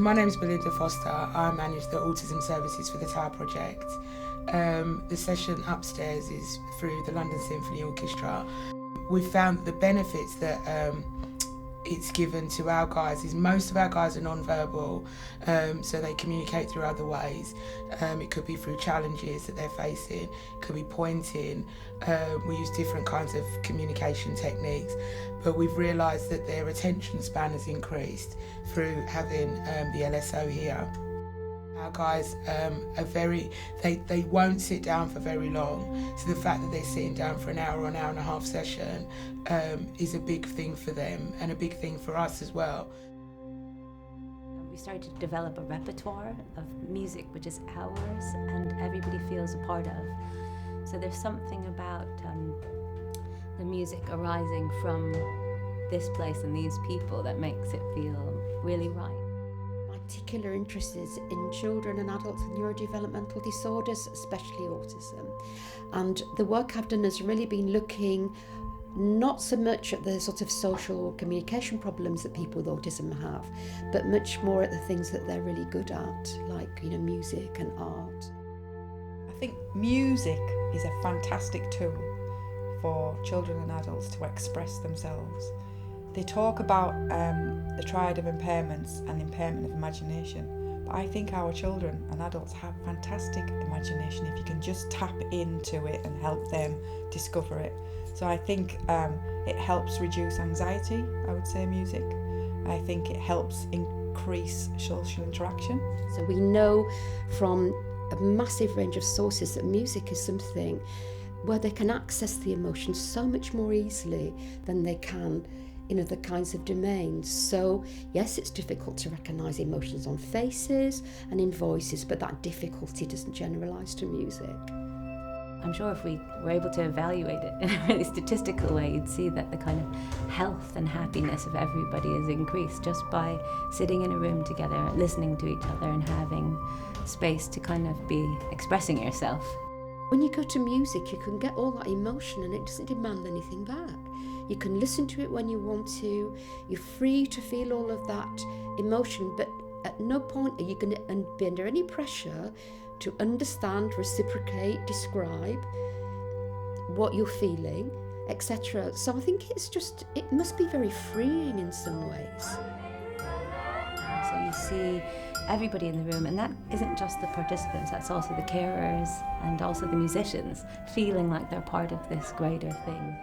My name is Belinda Foster. I manage the autism services for the Tower Project. The session upstairs is through the London Symphony Orchestra. We've found the benefits that it's given to our guys is most of our guys are non-verbal, so they communicate through other ways. It could be through challenges that they're facing, it could be pointing. We use different kinds of communication techniques, but we've realised that their attention span has increased through having the LSO here. Our guys are they won't sit down for very long, so the fact that they're sitting down for an hour or an hour and a half session is a big thing for them and a big thing for us as well. We started to develop a repertoire of music which is ours and everybody feels a part of. So there's something about the music arising from this place and these people that makes it feel really right. Particular interest is in children and adults with neurodevelopmental disorders, especially autism. And the work I've done has really been looking not so much at the sort of social communication problems that people with autism have, but much more at the things that they're really good at, like, music and art. I think music is a fantastic tool for children and adults to express themselves. They talk about the triad of impairments and impairment of imagination, but I think our children and adults have fantastic imagination if you can just tap into it and help them discover it. So I think it helps reduce anxiety, I would say, music. I think it helps increase social interaction. So we know from a massive range of sources that music is something where they can access the emotions so much more easily than they can in other kinds of domains. So yes, it's difficult to recognise emotions on faces and in voices, but that difficulty doesn't generalise to music. I'm sure if we were able to evaluate it in a really statistical way, you'd see that the kind of health and happiness of everybody is increased just by sitting in a room together, listening to each other and having space to kind of be expressing yourself. When you go to music, you can get all that emotion and it doesn't demand anything back. You can listen to it when you want to, you're free to feel all of that emotion, but at no point are you going to be under any pressure to understand, reciprocate, describe what you're feeling, etc. So I think it must be very freeing in some ways. So you see everybody in the room, and that isn't just the participants, that's also the carers and also the musicians feeling like they're part of this greater thing.